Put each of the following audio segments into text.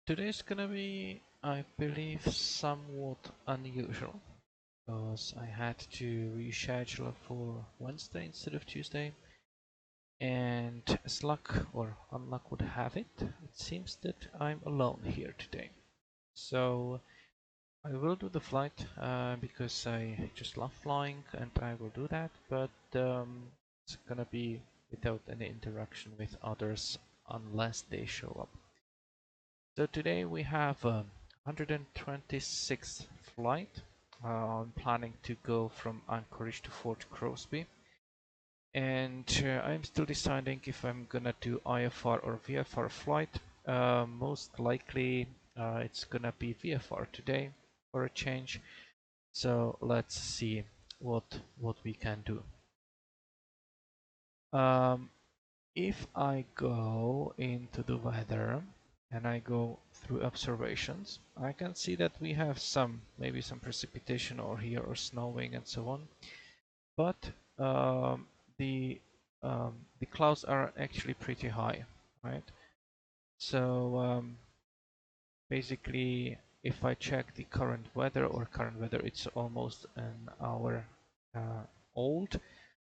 Today's gonna be, I believe, somewhat unusual because I had to reschedule for Wednesday instead of Tuesday, and as luck or unluck would have it, it seems that I'm alone here today. So I will do the flight because I just love flying and I will do that, but it's gonna be without any interaction with others unless they show up. So today we have 126th flight. I'm planning to go from Anchorage to Fort Crosby, and I'm still deciding if I'm gonna do IFR or VFR flight. Most likely it's gonna be VFR today for a change. So let's see what we can do. If I go into the weather and I go through observations, I can see that we have maybe some precipitation or here or snowing and so on, but the the clouds are actually pretty high, right? So basically, if I check the current weather, it's almost an hour old.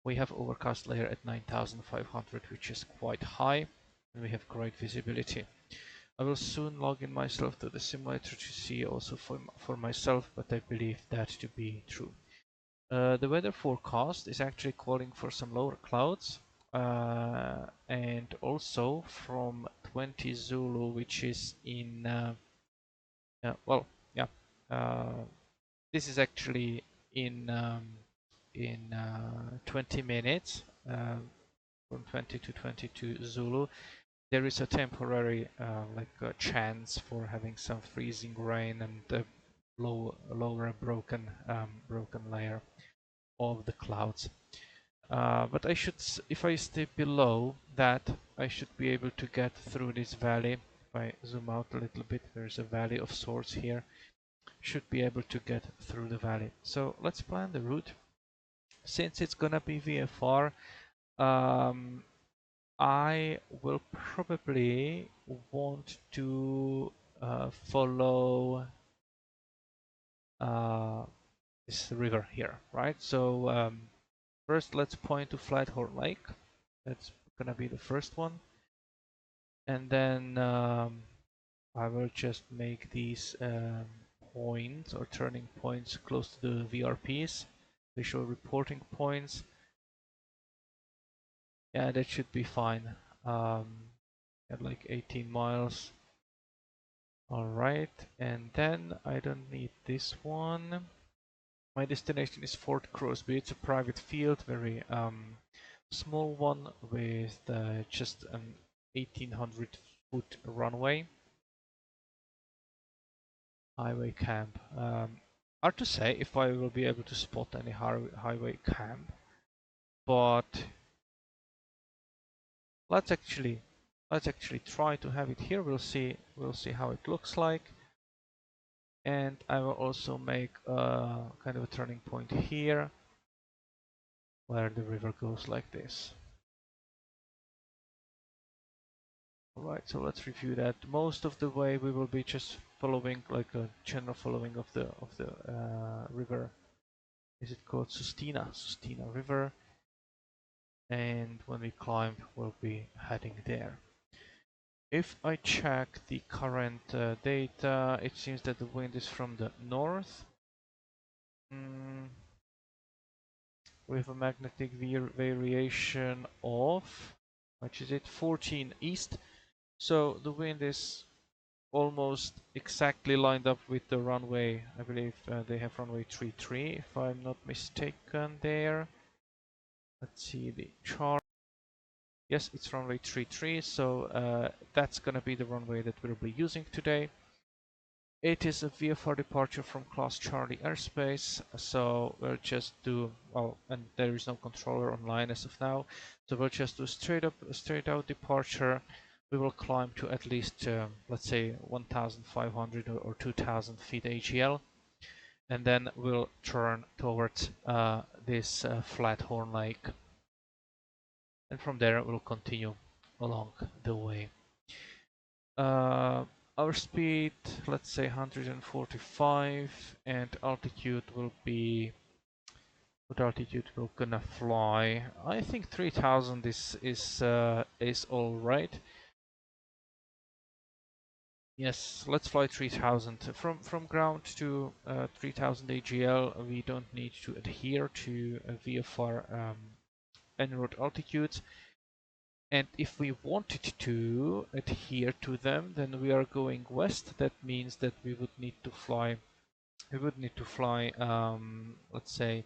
We have overcast layer at 9500, which is quite high, and we have great visibility. I will soon log in myself to the simulator to see also for myself, but I believe that to be true. The weather forecast is actually calling for some lower clouds, and also from 20 Zulu, which is in well, yeah, uh, this is actually in 20 minutes, from 20 to 22 Zulu. There is a temporary chance for having some freezing rain and a lower broken layer of the clouds. But if I stay below that, I should be able to get through this valley. If I zoom out a little bit, there's a valley of sorts here. Should be able to get through the valley. So let's plan the route. Since it's gonna be VFR, I will probably want to follow this river here, right? So first let's point to Flathorn Lake. That's gonna be the first one. And then I will just make these points or turning points close to the VRPs, visual reporting points. Yeah, that should be fine. At like 18 miles. Alright, and then I don't need this one. My destination is Fort Crosby. It's a private field, very small one with just an 1800-foot runway. Highway camp. Hard to say if I will be able to spot any highway camp, but let's actually try to have it here. We'll see how it looks like. And I will also make a kind of a turning point here where the river goes like this. Alright, so let's review that. Most of the way we will be just following like a general following of the river. Is it called Sustina River? And when we climb, we'll be heading there. If I check the current data, it seems that the wind is from the north. With a magnetic variation of, which is it, 14 east. So the wind is almost exactly lined up with the runway. I believe they have runway 33, if I'm not mistaken there. Let's see the chart. Yes, it's runway 33, so that's gonna be the runway that we'll be using today. It is a VFR departure from class Charlie airspace, so we'll just do, well, and there is no controller online as of now, so we'll just do straight out departure. We will climb to at least, let's say 1,500 or 2,000 feet AGL, and then we'll turn towards this Flathorn Lake, and from there we'll continue along the way. Our speed, let's say 145, and altitude will be, what altitude we're gonna fly? I think 3000 is all right. Yes, let's fly 3000. From ground to 3000 AGL, we don't need to adhere to VFR en route altitudes. And if we wanted to adhere to them, then we are going west. That means that we would need to fly. Let's say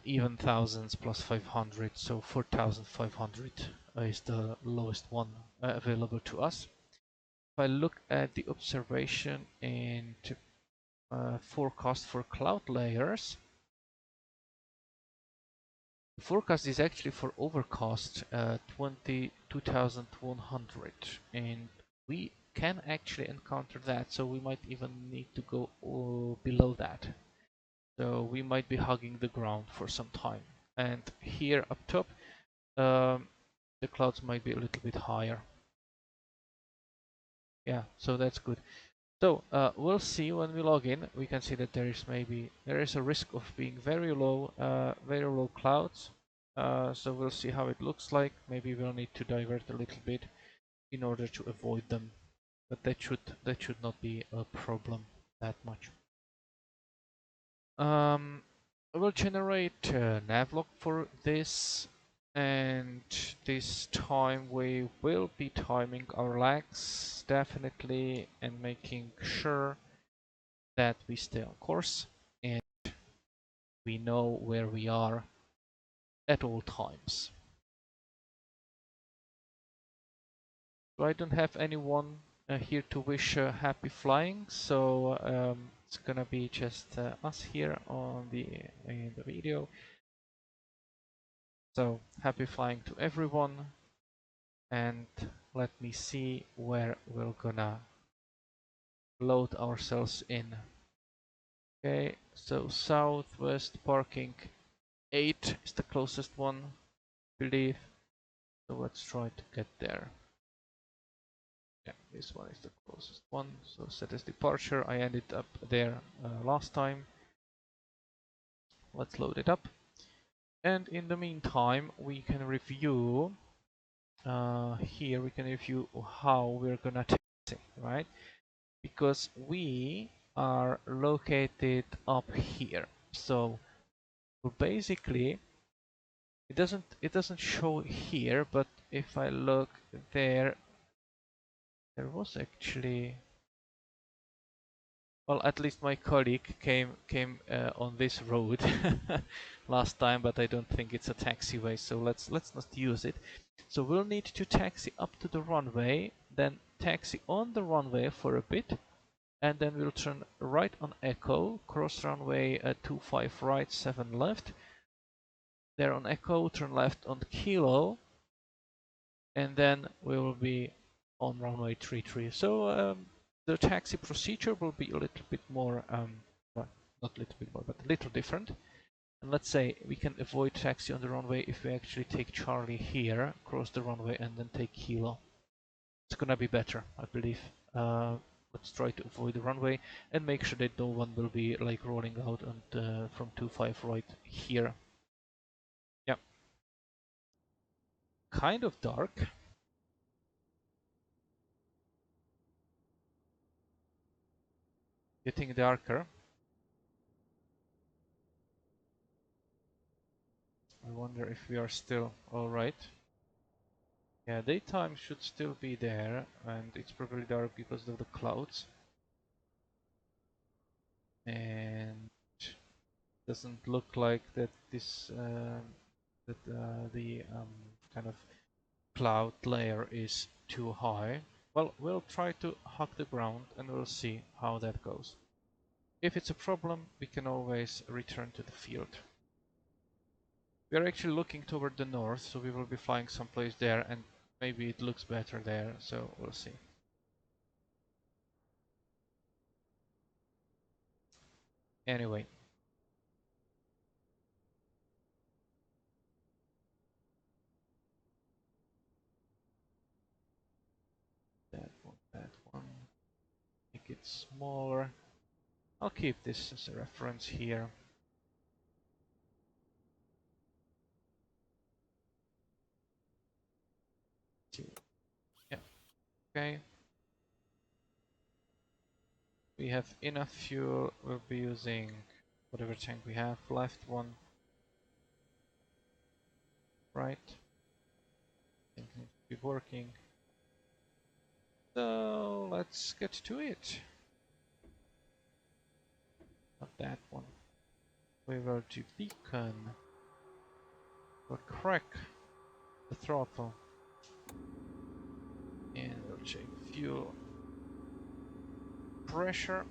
even thousands plus 500. So 4500 is the lowest one available to us. If I look at the observation and forecast for cloud layers, the forecast is actually for overcast 22,100, and we can actually encounter that, so we might even need to go below that. So we might be hugging the ground for some time. And here up top, the clouds might be a little bit higher. Yeah, so that's good. So we'll see when we log in. We can see that there is a risk of being very low clouds. So we'll see how it looks like. Maybe we'll need to divert a little bit in order to avoid them, but that should not be a problem that much. I will generate a navlog for this, and this time we will be timing our lags definitely and making sure that we stay on course and we know where we are at all times. So I don't have anyone here to wish happy flying, so it's gonna be just us here on in the video. So happy flying to everyone, and let me see where we're gonna load ourselves in. Okay, so southwest parking 8 is the closest one, I believe. So let's try to get there. Yeah, this one is the closest one. So set as departure. I ended up there last time. Let's load it up. And in the meantime, we can review here. We can review how we're gonna taxi, right? Because we are located up here. So basically, it doesn't show here, but if I look there, there was actually, well, at least my colleague came on this road last time, but I don't think it's a taxiway, so let's not use it. So we'll need to taxi up to the runway, then taxi on the runway for a bit, and then we'll turn right on Echo, cross runway 25 right, 7 left. There on Echo, turn left on Kilo, and then we will be on runway 33. So the taxi procedure will be a little bit more, well, not a little bit more, but a little different. And let's say we can avoid taxi on the runway if we actually take Charlie here, cross the runway, and then take Kilo. It's gonna be better, I believe. Let's try to avoid the runway and make sure that no one will be like rolling out and from 25 right here. Yeah. Kind of dark. Getting darker. I wonder if we are still alright. Yeah, daytime should still be there, and it's probably dark because of the clouds. And doesn't look like that the kind of cloud layer is too high. Well, we'll try to hug the ground and we'll see how that goes. If it's a problem, we can always return to the field. We are actually looking toward the north, so we will be flying someplace there, and maybe it looks better there, so we'll see. Anyway. That one, that one. bit smaller. I'll keep this as a reference here. Yeah, okay. We have enough fuel. We'll be using whatever tank we have. Left one. Right. I think it needs to be working. So let's get to it. Not that one. We will to beacon. We'll crack the throttle. And we'll check fuel pressure.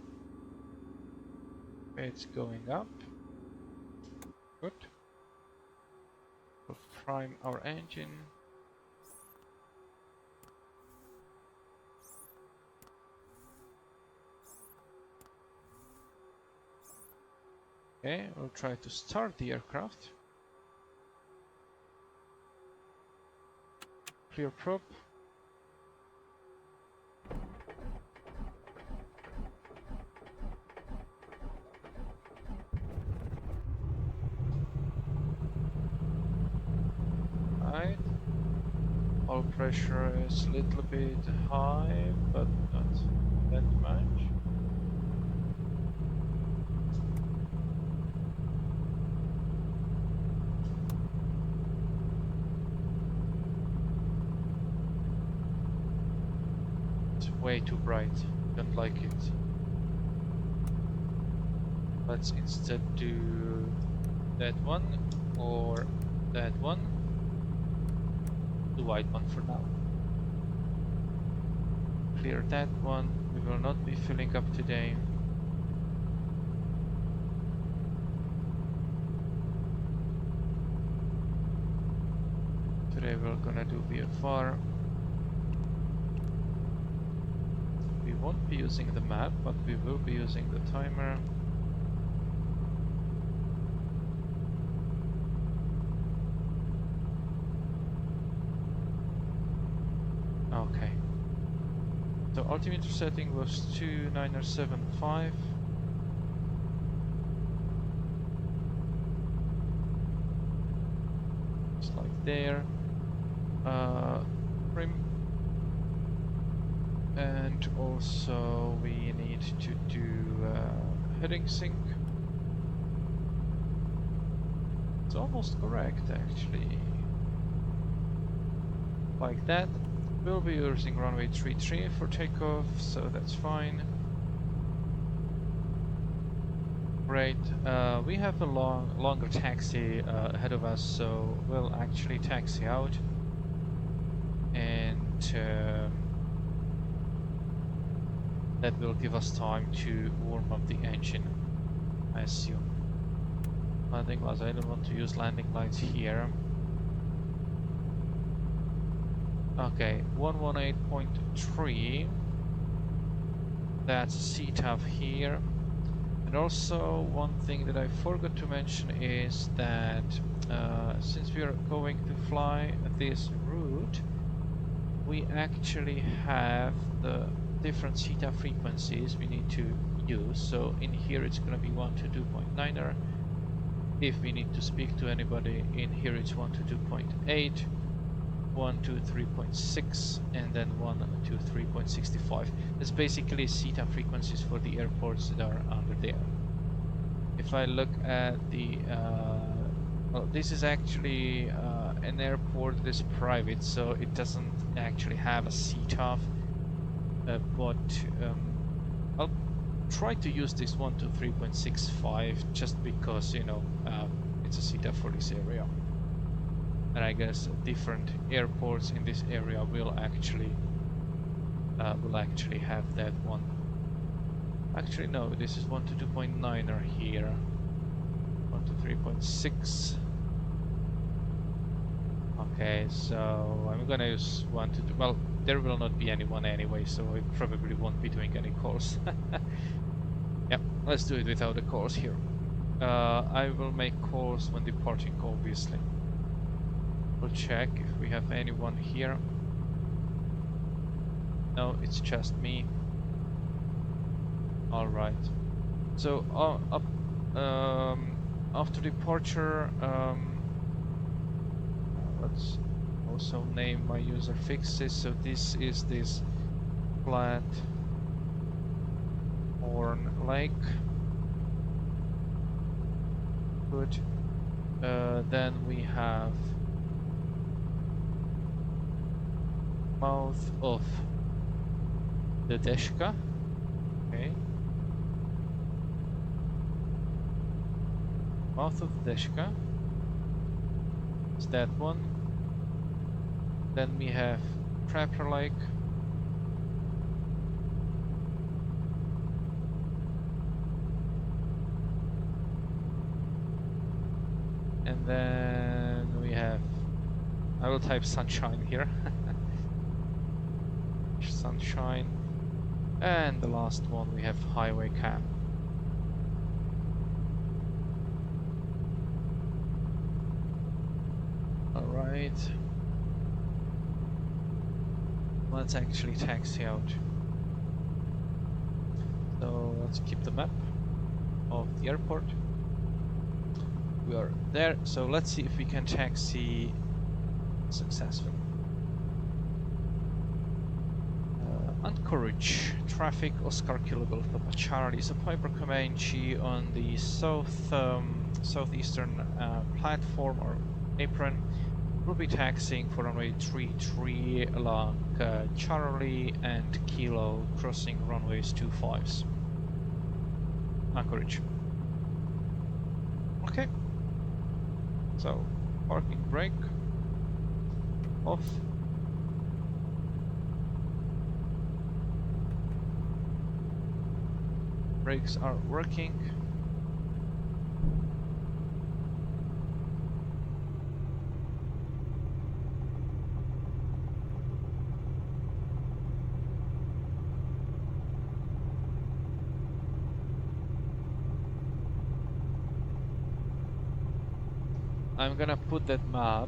It's going up. Good. We'll prime our engine. Okay, we'll try to start the aircraft. Clear prop. Right. Oil pressure is a little bit high, but not that much. Way too bright, don't like it. Let's instead do that one or that one. The white one for now. Clear that one. We will not be filling up today. Today we're gonna do VFR. We won't be using the map, but we will be using the timer. Okay. So altimeter setting was 2975. Just like there. Trim. And also we need to do heading sync. It's almost correct actually. Like that. We'll be using runway 33 for takeoff, so that's fine. Great. We have a longer taxi ahead of us, so we'll actually taxi out. And that will give us time to warm up the engine, I assume. Landing lights, I don't want to use landing lights here. Okay, 118.3. That's CTAF here. And also one thing that I forgot to mention is that since we are going to fly this route, we actually have the different CTAF frequencies we need to use. So in here it's going to be 1 to 2.9er. If we need to speak to anybody, in here it's 1 to 2.8. 1 to 3.6 and then 1 to 3.65. That's basically CTAF frequencies for the airports that are under there. If I look at the well, this is actually an airport that is private, so it doesn't actually have a CTAF, but I'll try to use this 1 to 3.65 just because, you know, it's a CTAF for this area. And I guess different airports in this area will actually have that one. Actually, no, this is 1 to 2.9er here. 1 to 3.6. Okay, so I'm gonna use 1 to 2. Well, there will not be anyone anyway, so I probably won't be doing any calls. Yep, let's do it without the calls here. I will make calls when departing, obviously. We'll check if we have anyone here. No, it's just me. All right. So after departure, let's also name my user fixes. So this is this flat horn lake. Good. Then we have mouth of the Deshka. Okay. Mouth of the Deshka. It's that one. Then we have Trapper Lake. And then we have, I will type Sunshine here. Sunshine. And the last one we have Highway Cam. Alright. Let's actually taxi out. So let's keep the map of the airport. We are there, so let's see if we can taxi successfully. Anchorage, traffic, Oscar Kilo Golf Papa Charlie. So Piper Comanche on the southeastern platform or apron. We'll be taxiing for runway 33 along Charlie and Kilo, crossing runways 25s. Anchorage. Okay. So, parking brake off. Brakes are working. I'm gonna put that map,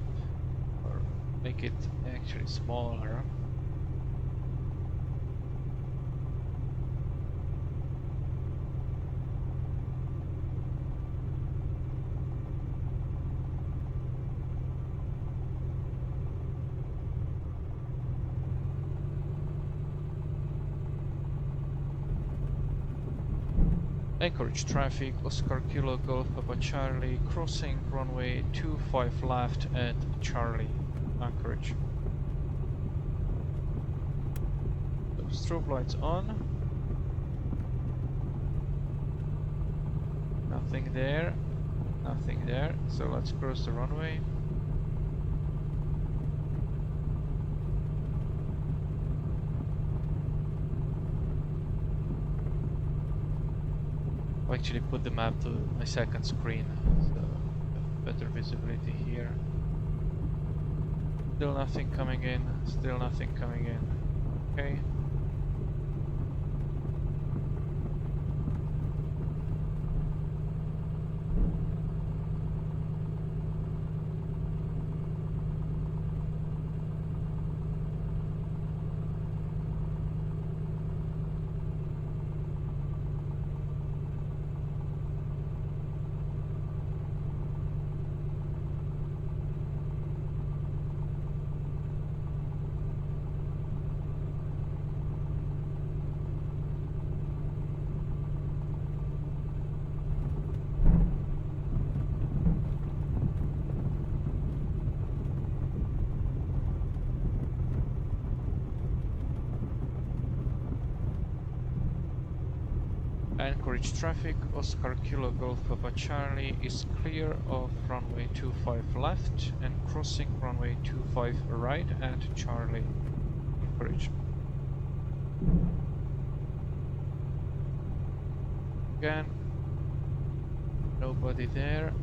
or make it actually smaller. Anchorage traffic, Oscar Kilo Golf Papa Charlie, crossing runway 25 left at Charlie, Anchorage. So strobe lights on. Nothing there, nothing there. So let's cross the runway. I'll actually put the map to my second screen, so better visibility here. Still nothing coming in, still nothing coming in. Okay. Anchorage traffic, Oscar Kilo Golf Papa Charlie is clear of runway 25 left and crossing runway 25 right at Charlie, Anchorage. Again, nobody there,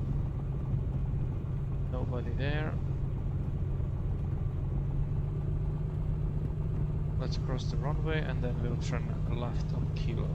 nobody there. Let's cross the runway and then we'll turn left on Kilo.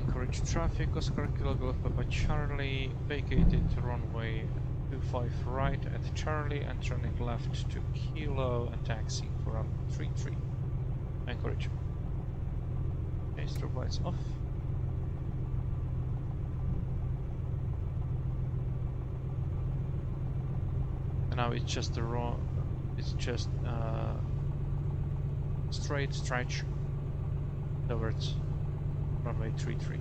Anchorage traffic, Oscar Kilo Golf Papa Charlie, vacated runway 25 right at Charlie and turning left to Kilo and taxiing for runway 33. Anchorage. Okay, strobe lights off. And now it's just straight stretch towards runway 33.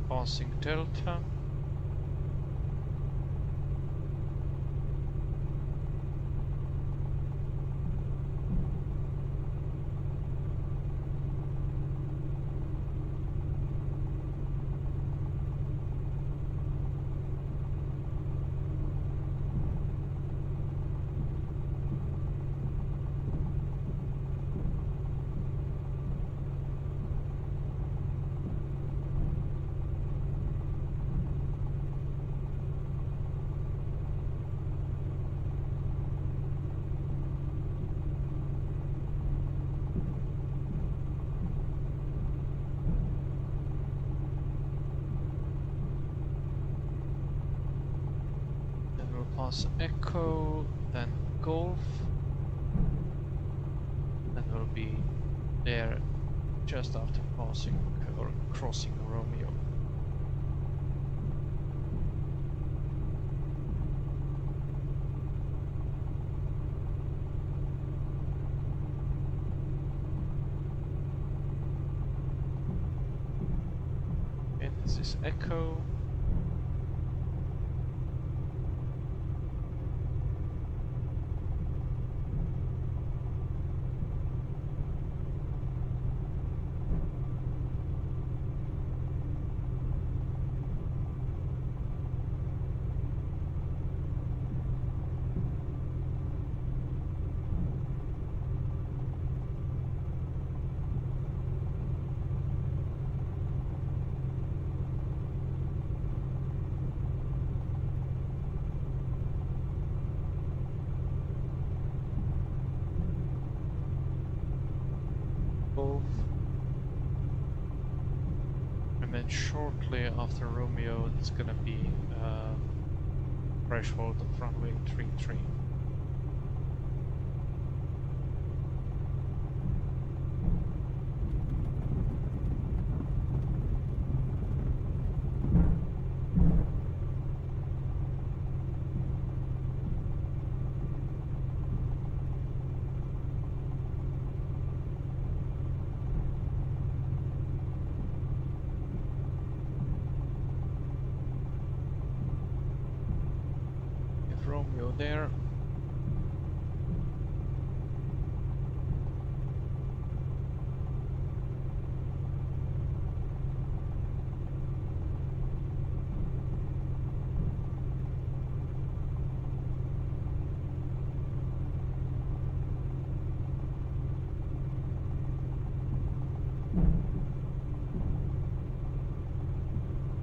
Passing Delta. Pass Echo, then Golf, and we'll be there just after passing or crossing Romeo. And this is Echo. And then shortly after Romeo, it's gonna be threshold of runway 33. Romeo there.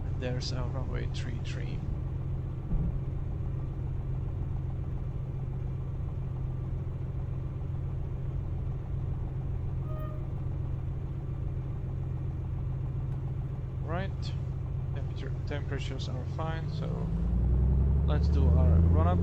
And there's our runway 33. Right, temperatures are fine, so let's do our run-up.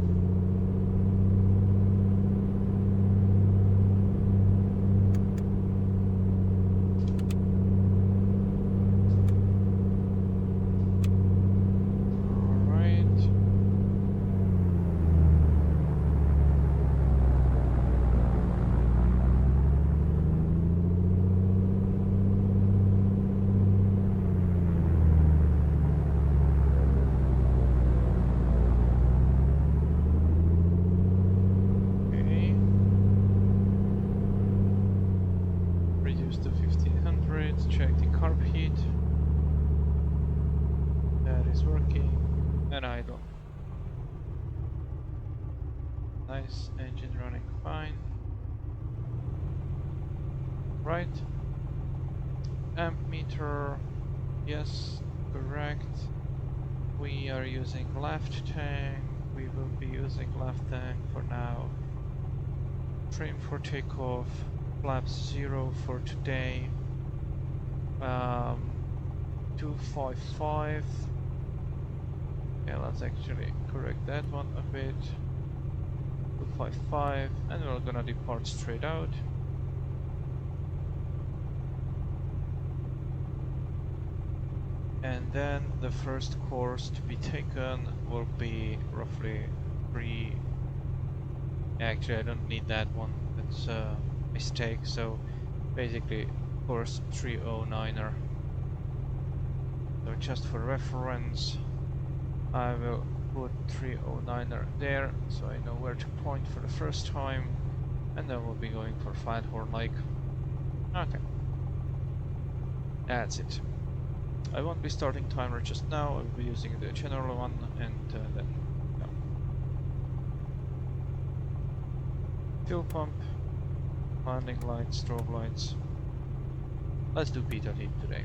Alright. Amp meter, yes, correct. We are using left tank. We will be using left tank for now. Trim for takeoff. Flaps 0 for today. 255. Yeah, let's actually correct that one a bit. 255, and we're gonna depart straight out. And then the first course to be taken will be roughly 3. Actually, I don't need that one. That's a mistake. So basically, course 309er. So just for reference, I will put 309er there, so I know where to point for the first time, and then we'll be going for Flathorn Lake. Okay, that's it. I won't be starting timer just now. I'll be using the general one, and then yeah. Fuel pump, landing lights, strobe lights. Let's do beta heat today.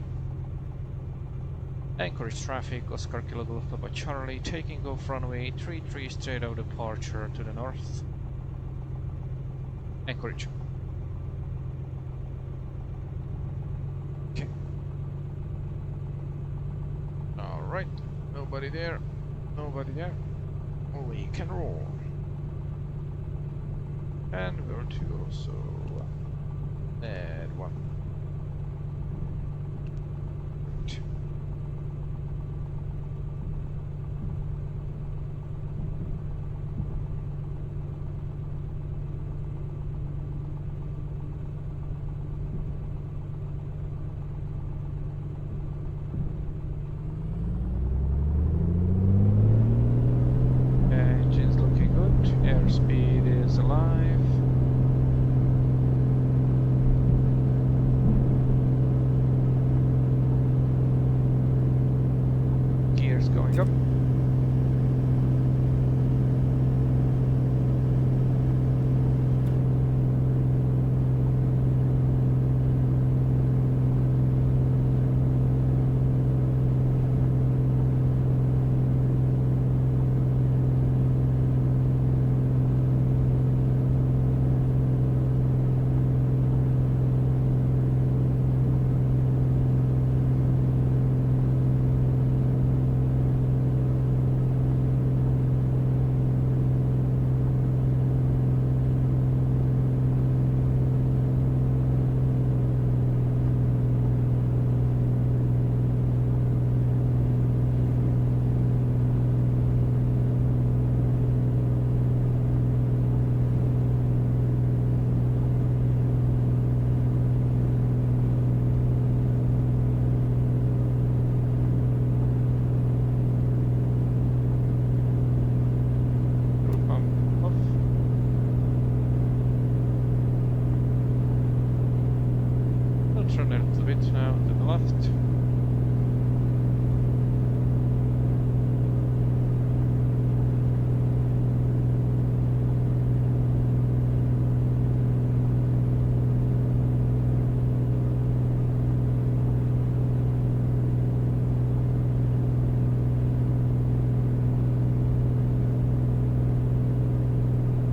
Anchorage traffic, Oscar Kilo Golf Papa Charlie, taking off runway 33 straight out departure to the north. Anchorage. Okay. Alright, nobody there, nobody there. We can roll. And we're to also add one. Airspeed is alive. Gears going up. Turn a little bit now to the left.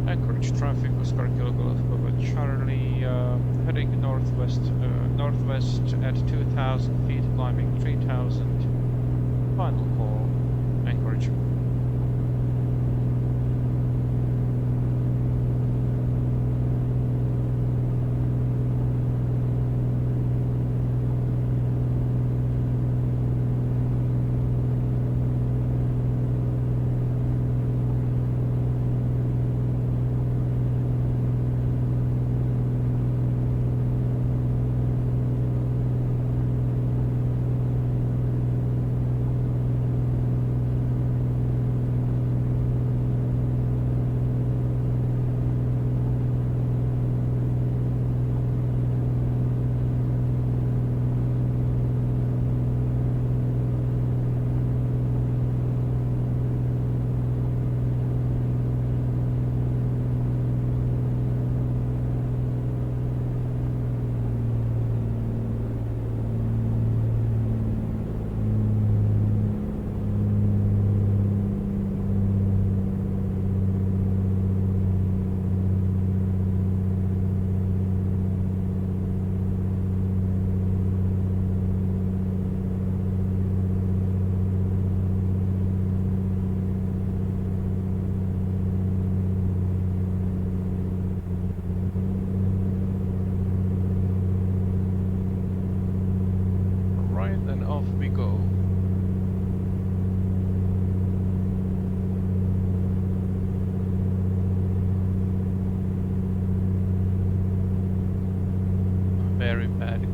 Anchorage traffic, Oscar Kilo Golf Papa Charlie, heading northwest at 2,000 feet, climbing 3,000. Final call, Anchorage.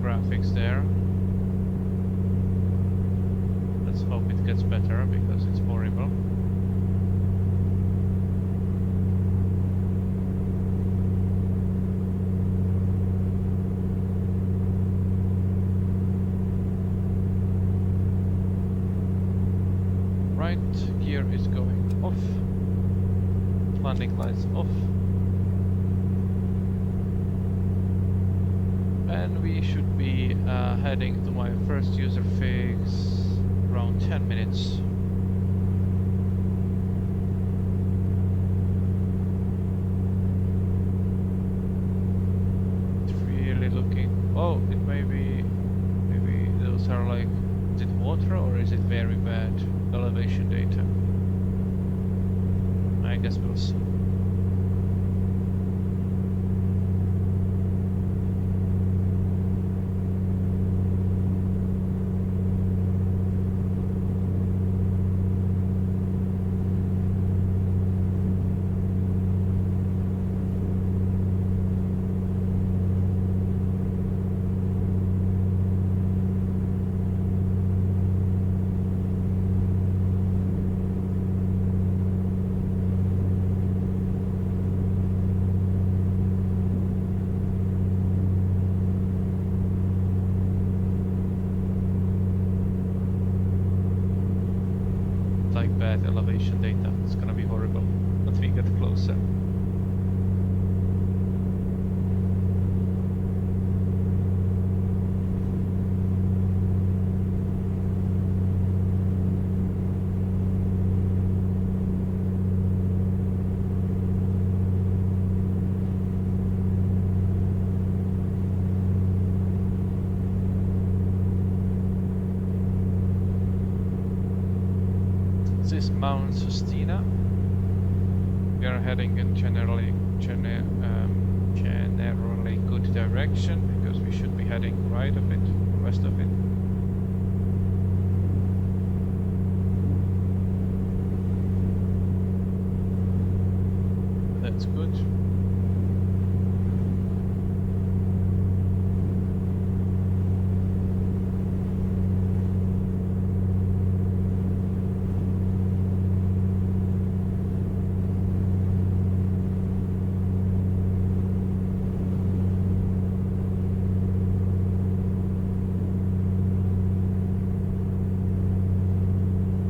graphics there. Let's hope it gets better because it's horrible. Right gear is going off. Landing lights off. And we should be heading to my first user fix around 10 minutes. It's really looking... Oh, it maybe those are like... Is it water or is it very bad elevation data? I guess we'll see. Bad elevation data. It's gonna be horrible. But we get closer. This is Mount Sustina. We are heading in generally good direction because we should be heading right of it, west of it. That's good.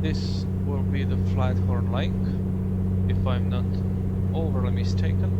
This will be the Flathorn Lake, if I'm not overly mistaken.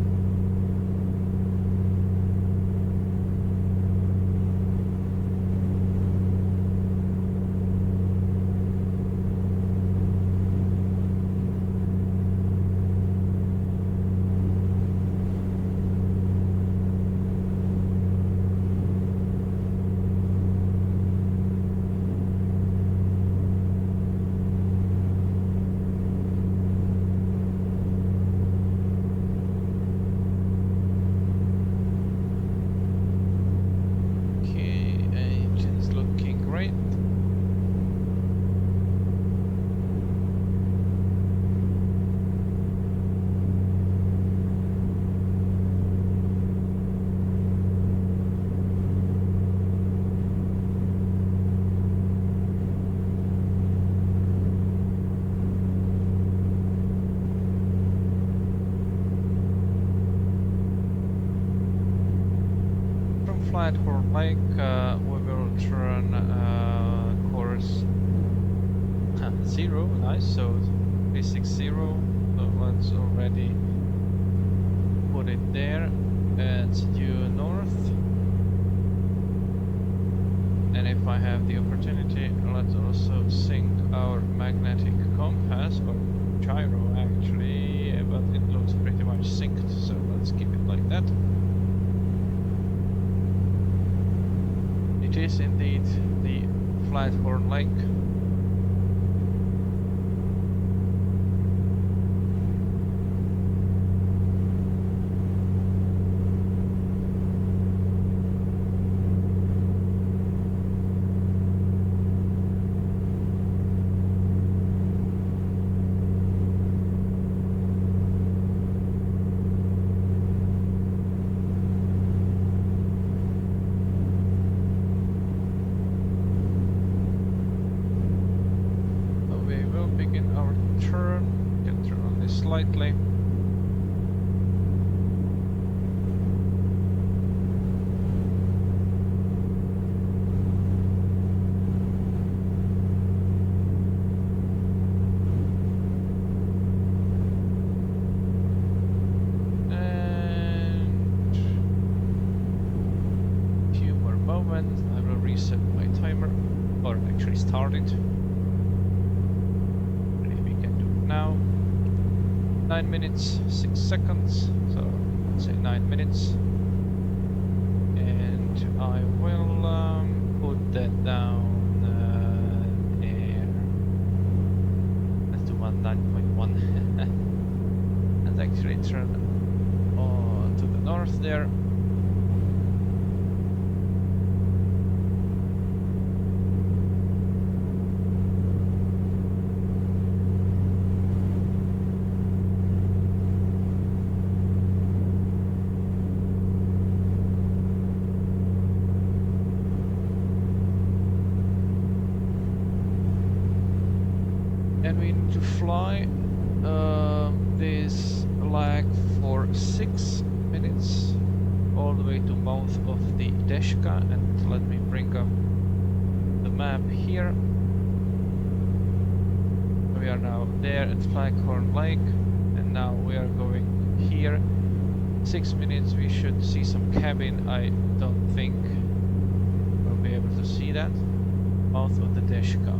Flathorn Lake, we will turn course 0, nice, so 360, so let's already put it there, and due north, and if I have the opportunity, let's also sync our magnetic compass, or gyro actually, but it looks pretty much synced, so let's keep it like that. It is indeed the Flathorn Lake. begin our turn. We can turn on this slightly. I will reset my timer, or actually start it. And if we can do it now, 9 minutes 6 seconds, so let's say 9 minutes, and I will put that down there. Let's do 9.1 and actually turn to the north there. And we need to fly this lag for 6 minutes all the way to mouth of the Deshka, and let me bring up the map here. We are now there at Flaghorn Lake, and now we are going here. 6 minutes we should see some cabin. I don't think we'll be able to see that. Mouth of the Deshka.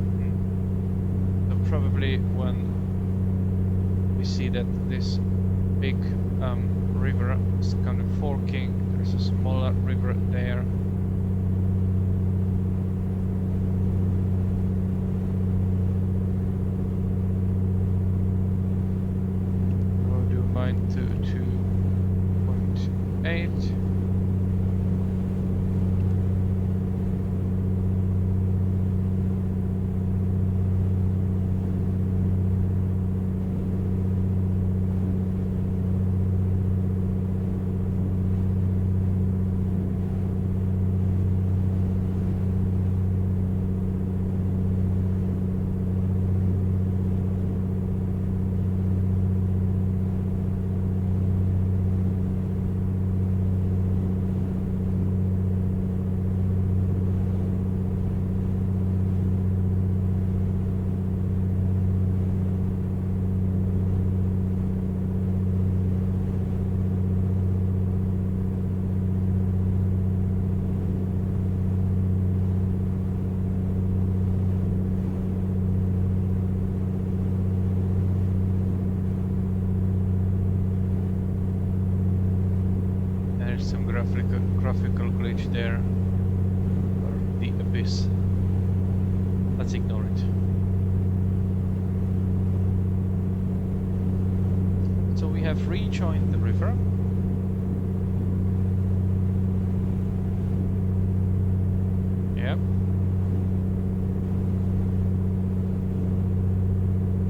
Probably when we see that this big river is kind of forking, there's a smaller river there. We'll do mine to 2.8. Some graphical glitch there, or the abyss. Let's ignore it. So we have rejoined the river. Yep.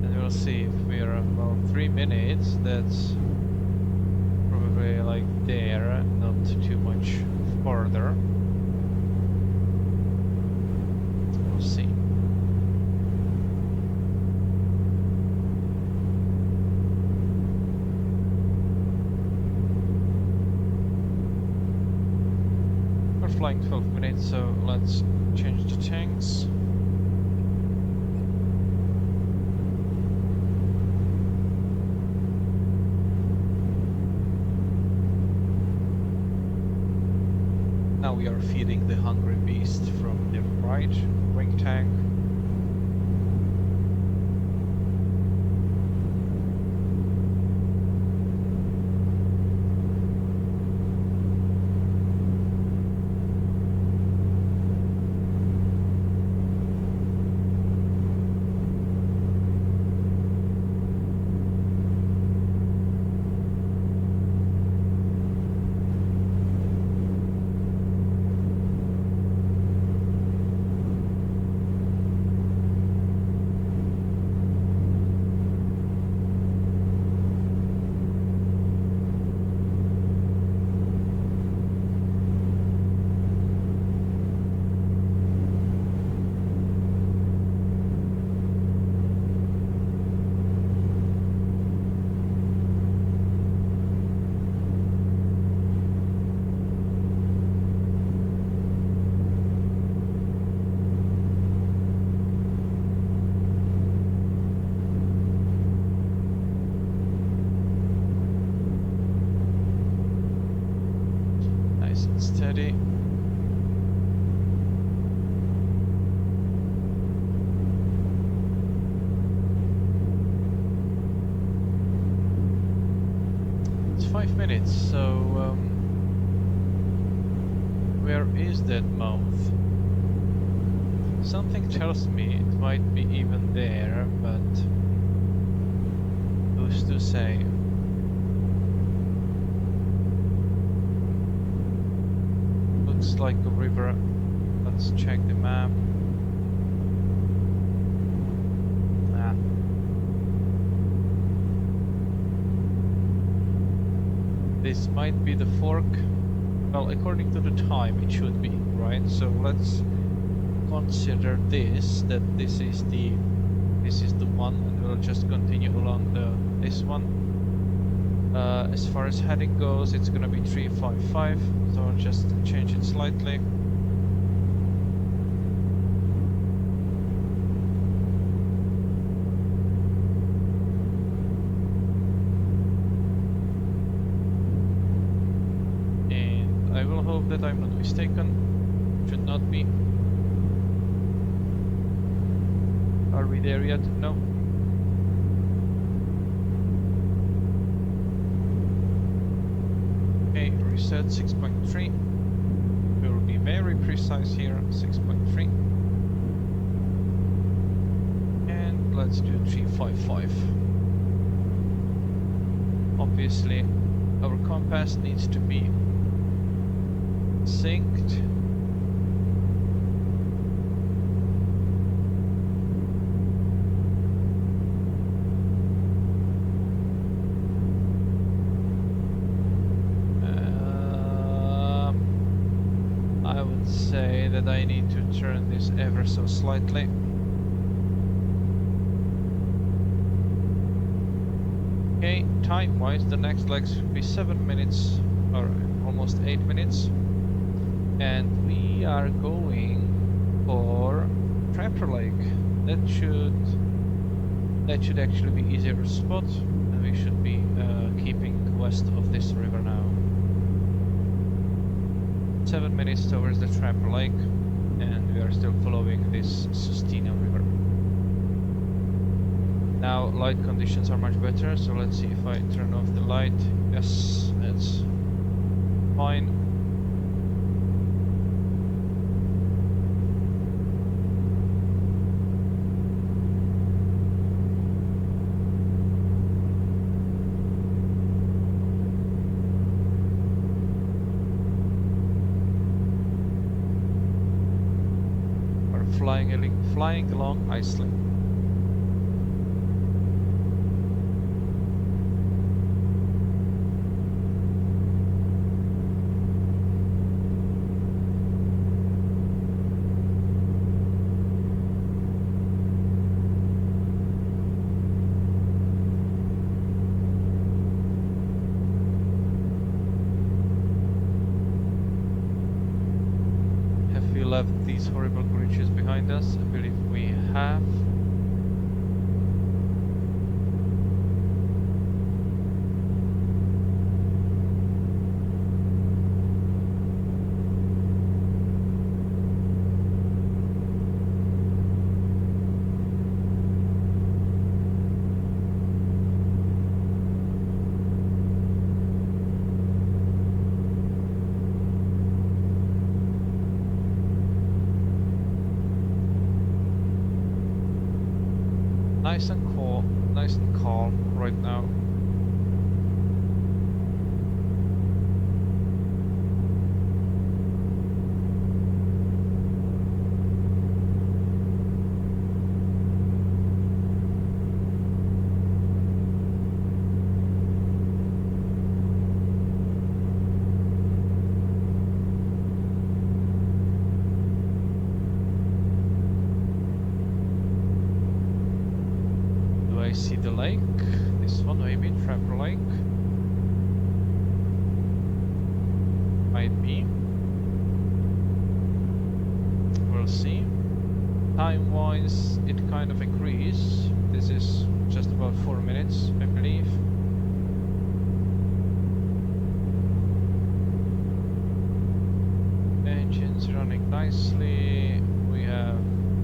And we'll see if we are about 3 minutes. That's probably like there, not too much farther. We'll see. We're flying 12 minutes, so let's change the tanks. Now we are feeding the hungry beast from the right wing tank. already. It's 5 minutes, so where is that mouth? Something tells me it might be even there, but who's to say? Looks like a river. Let's check the map. Ah. This might be the fork. Well, according to the time it should be, right? So let's consider this, that this is the one, and we'll just continue along this one. As far as heading goes, it's gonna be 355, so I'll just change it slightly. And I will hope that I'm not mistaken. Should not be. Are we there yet? No. Okay, reset 6.3. We'll be very precise here, 6.3. And let's do 355. Obviously, our compass needs to be synced. That I need to turn this ever so slightly. Okay, time-wise, the next leg should be 7 minutes, or almost 8 minutes, and we are going for Trapper Lake. That should actually be easier to spot, and we should be keeping west of this river now. 7 minutes towards the Trapper Lake, and we are still following this Sustina River. Now light conditions are much better, so let's see if I turn off the light. Yes, it's fine. Flying along nicely. Have we left these horrible creatures behind us? I believe we have. Nice and calm right now. I see the lake. This one maybe, Trapper Lake. Might be. We'll see. Time-wise, it kind of agrees. This is just about 4 minutes, I believe. nicely. We have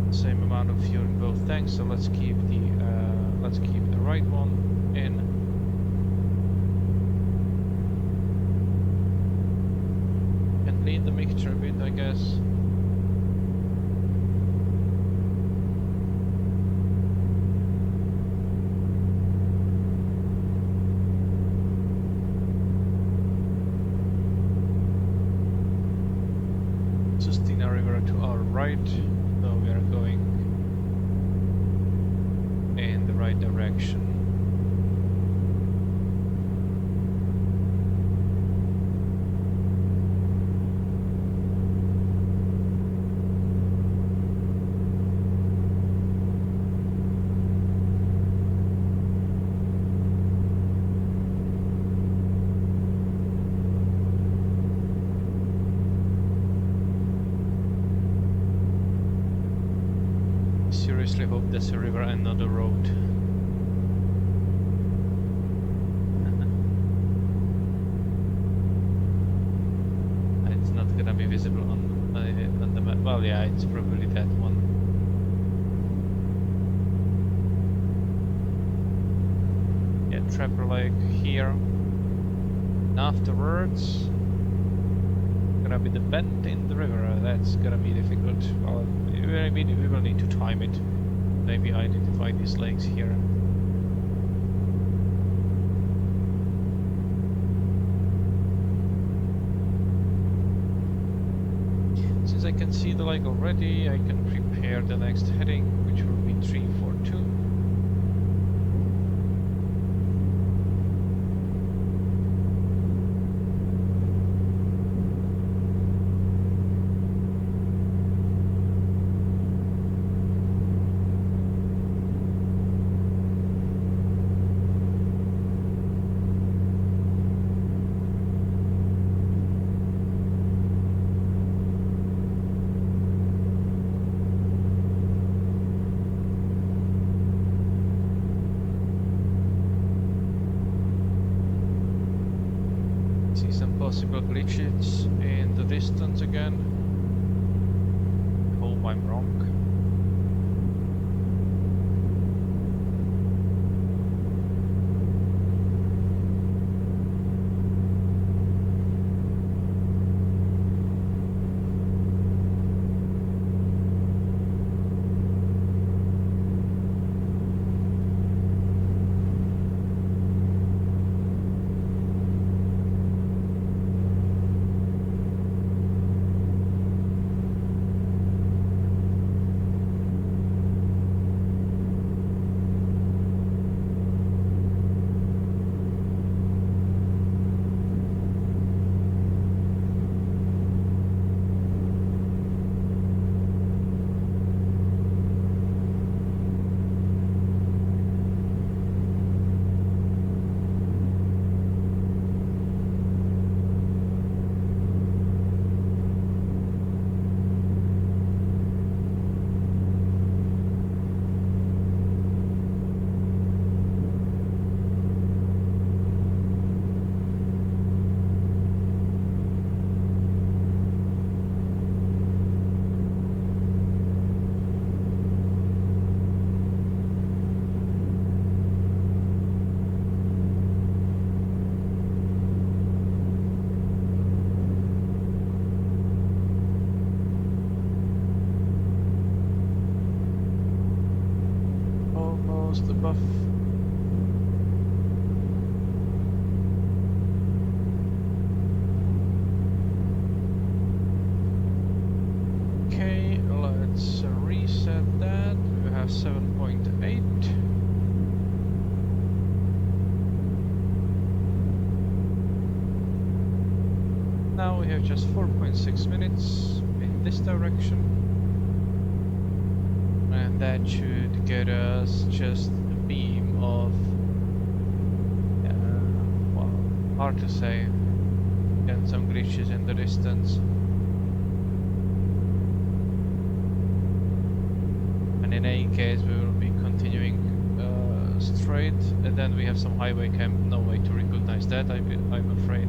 the same amount of fuel in both tanks, so let's keep the right one in. Can lead the mixture a bit, I guess. Sustina River to our right, so we are going in the right direction. Seriously hope there's a river and not a road. It's not gonna be visible on the map. Well, yeah, it's probably that one. Yeah, Trapper Lake here. And afterwards, gonna be the bend in the river. That's gonna be difficult. Well, we will need to time it. Maybe identify these lakes here. Since I can see the lake already, I can prepare the next heading, which will be 342. Possible glitches in the distance again. Hope I'm wrong. The buff. Okay, let's reset that. We have 7.8. Now we have just 4.6 minutes in this direction. And that should get us just a beam of, well, hard to say, and some glitches in the distance. And in any case, we will be continuing straight, and then we have some highway camp, no way to recognize that, I'm afraid.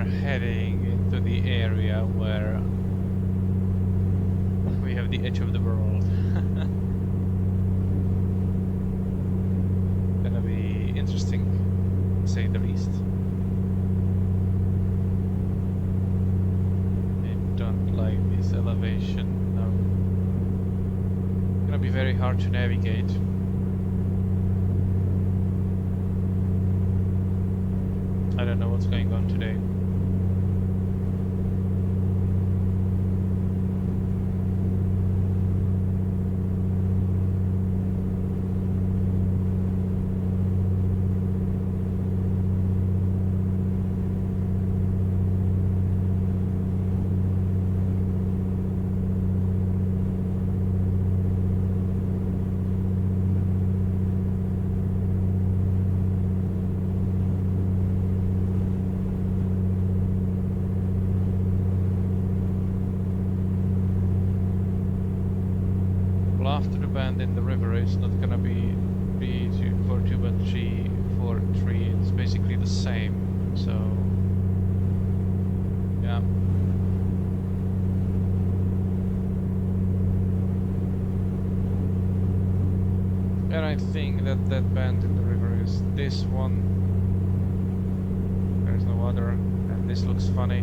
are heading into the area where we have the edge of the world. Gonna be interesting, to say the least. I don't like this elevation. No. Gonna be very hard to navigate. I don't know what's going on today. After the bend in the river, it's not gonna be 3-2-4-2 but 3-4-3. It's basically the same. So yeah. And I think that that bend in the river is this one. There's no other, and this looks funny.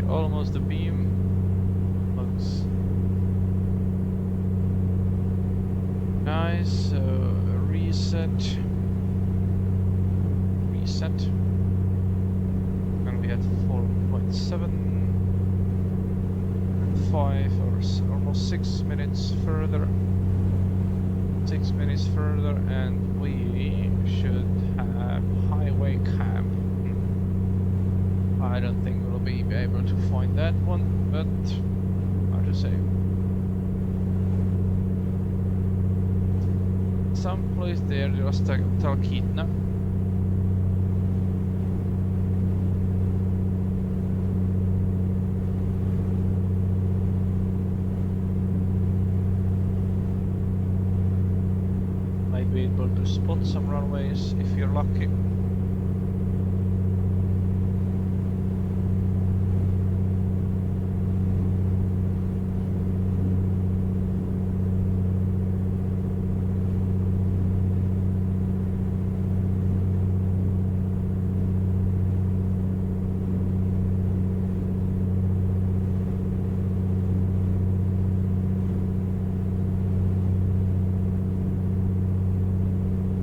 Almost the beam. Looks nice. So reset. And we had 4.7, 5 or almost 6 minutes further. 6 minutes further, and we should have highway camp. I don't think we'll be able to find that one, but hard to say. Someplace there was Talkeetna. Might be able to spot some runways if you're lucky.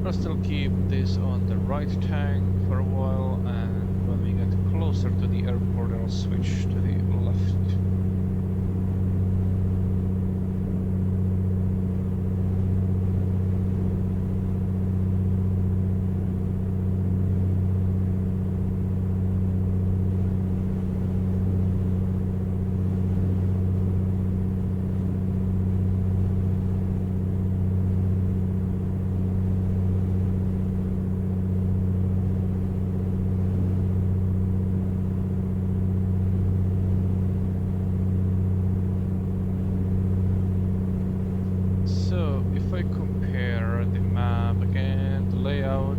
I'll still keep this on the right tank for a while, and when we get closer to the airport I'll switch to the left. So if I compare the map again, the layout,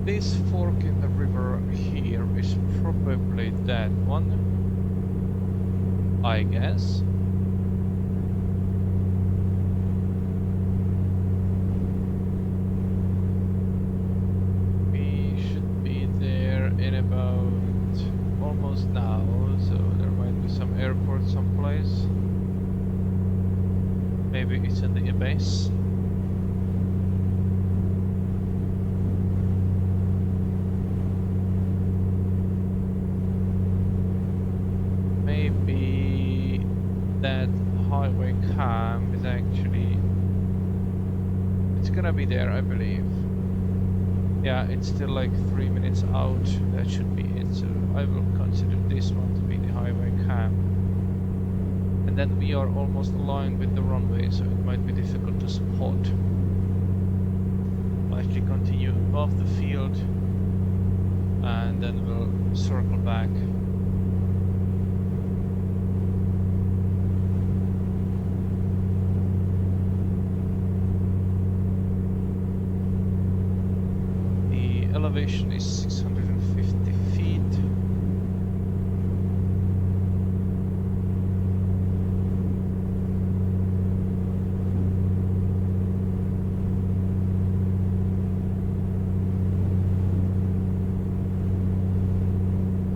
this fork in the river here is probably that one, I guess. We should be there in about almost now, so there might be some airport someplace. Maybe it's in the abyss. Maybe that highway cam is actually... It's gonna be there, I believe. Yeah, it's still like 3 minutes out. That should be it. So I will consider this one to be the highway cam. And then we are almost aligned with the runway, so it might be difficult to spot. I'll actually continue above the field and then we'll circle back. Elevation is 650 feet.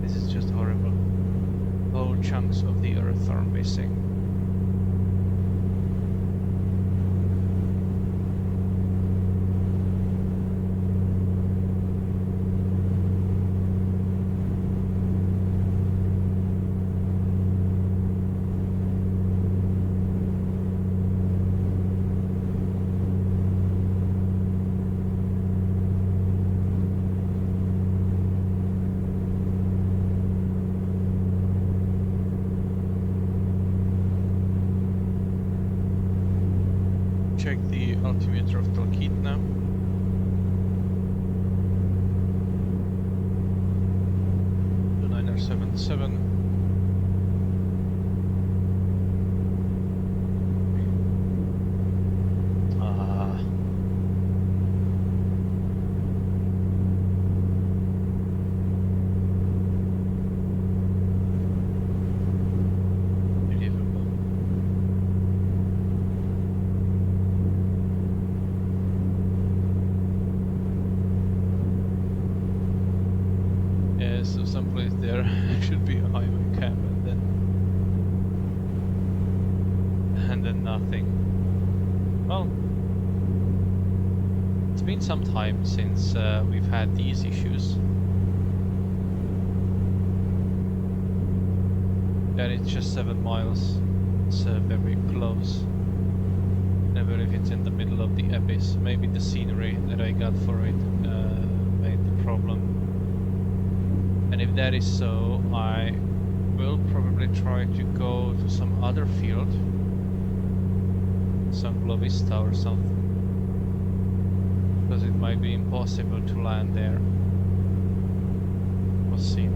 This is just horrible. Whole chunks of the earth are missing. Check the altimeter of Talkeet now. The 977. So someplace there should be a highway cam and then nothing. Well, it's been some time since we've had these issues. And it's just 7 miles. It's very close. I believe it's in the middle of the abyss. Maybe the scenery that I got for it made the problem. And if that is so, I will probably try to go to some other field, some Bella Vista or something, because it might be impossible to land there. We'll see.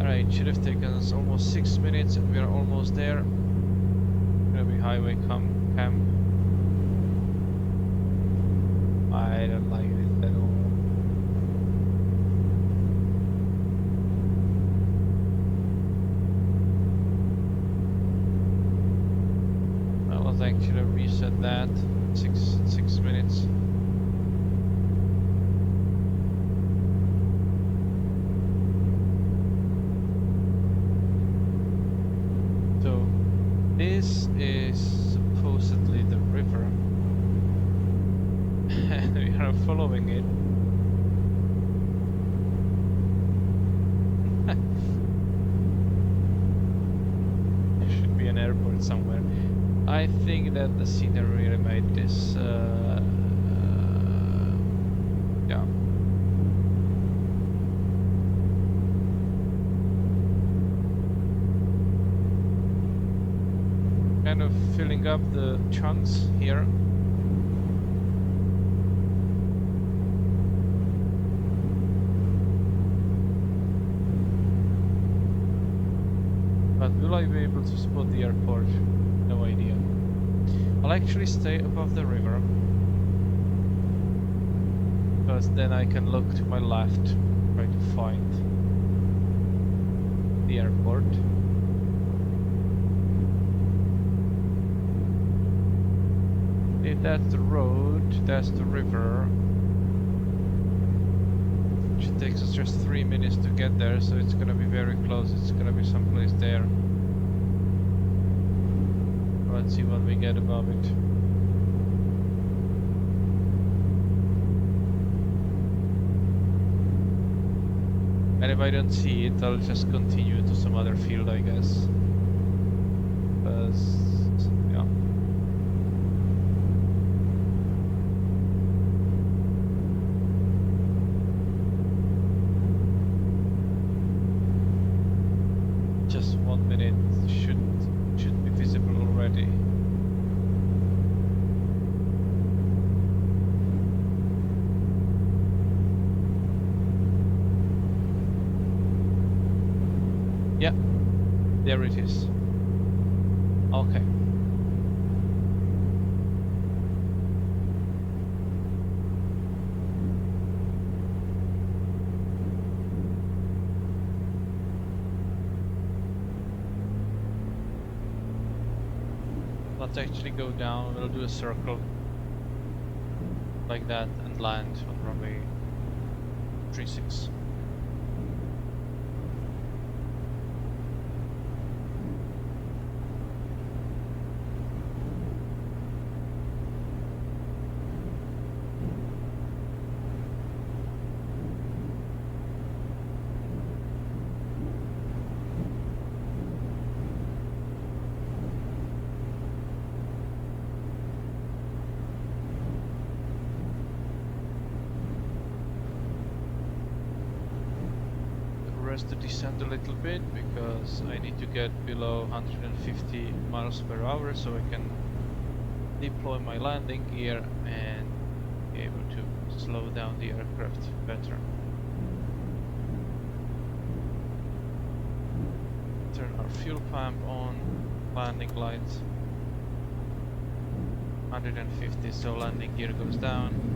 Alright, it should have taken us almost 6 minutes and we are almost there. Gonna be highway cam. I don't like it at all. Actually reset that 6 minutes. So this is supposedly the river and we are following it. There should be an airport somewhere. I think that the scenery really made this, yeah. Kind of filling up the chunks here. But will I be able to spot the airport? No idea. I'll actually stay above the river, because then I can look to my left, try to find the airport. If that's the road, that's the river. It takes us just 3 minutes to get there, so it's gonna be very close. It's gonna be someplace there. Let's see what we get above it. And if I don't see it, I'll just continue to some other field, I guess. Because, yeah. Just 1 minute should be visible already. Yeah, there it is. Okay. Let's actually go down. We'll do a circle like that and land on runway 36. To descend a little bit because I need to get below 150 miles per hour so I can deploy my landing gear and be able to slow down the aircraft better. Turn our fuel pump on, landing lights 150, so landing gear goes down.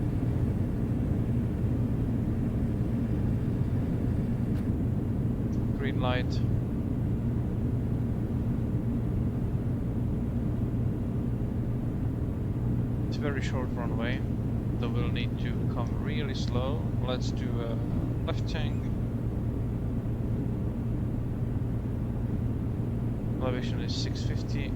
Green light. It's a very short runway, so we'll need to come really slow. Let's do a left hang. Elevation is 650.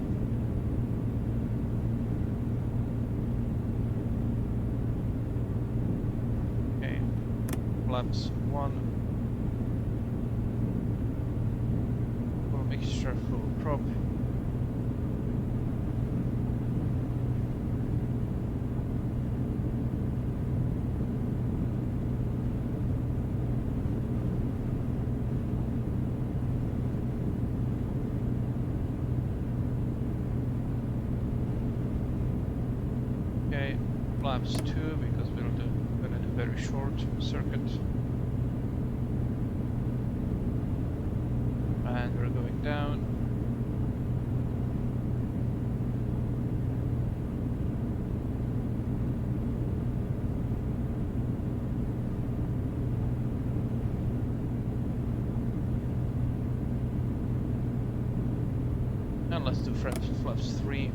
Okay, flaps 1. Mixture full prop. Okay, flaps 2 because we'll do a very short circuit. And we're going down. And let's do flaps 3.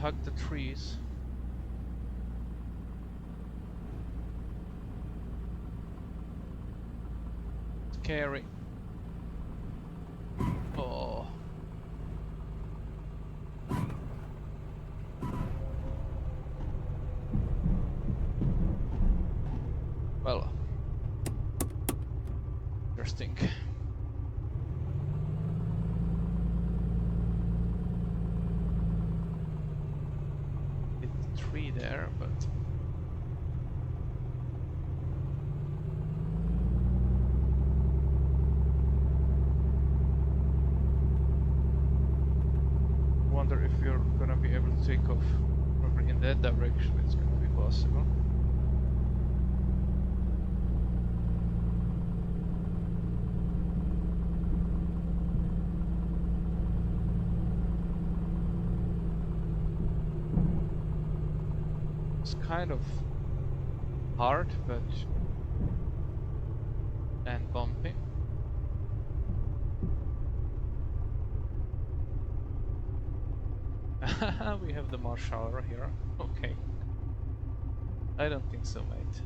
hug the trees. Scary. Oh. Well, interesting. Hit the tree there, but wonder if you're gonna be able to take off. Probably in that direction it's gonna be possible. It's kind of hard, but and bumpy. We have the marshal here. Okay. I don't think so, mate.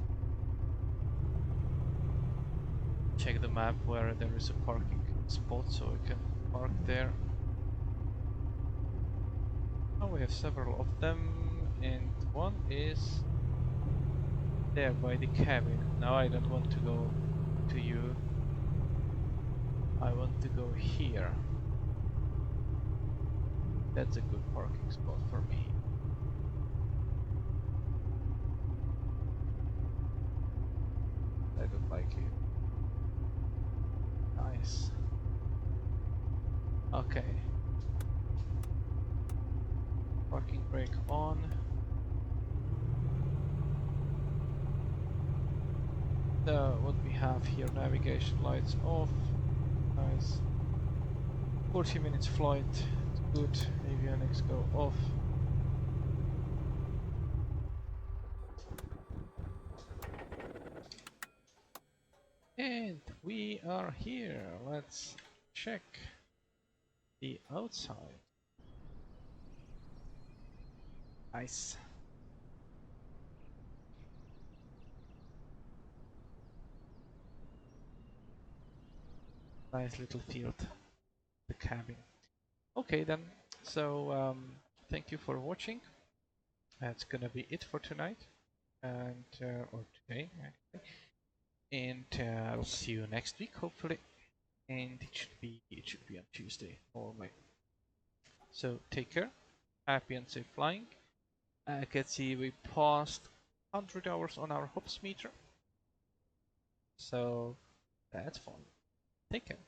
Check the map where there is a parking spot so we can park there. Oh, we have several of them, and one is there by the cabin. Now I don't want to go to you. I want to go here. That's a good parking spot for me. I don't like it. Nice. Okay. Parking brake on. What we have here, navigation lights off. Nice. 40 minutes flight. It's good. Avionics go off. And we are here. Let's check the outside. Nice. Nice little field. The cabin. Okay then. So thank you for watching. That's gonna be it for tonight, and or today actually. And I'll see you next week hopefully. And it should be on Tuesday normally. So take care. Happy and safe flying. I can see we passed 100 hours on our hops meter. So that's fun. Take care.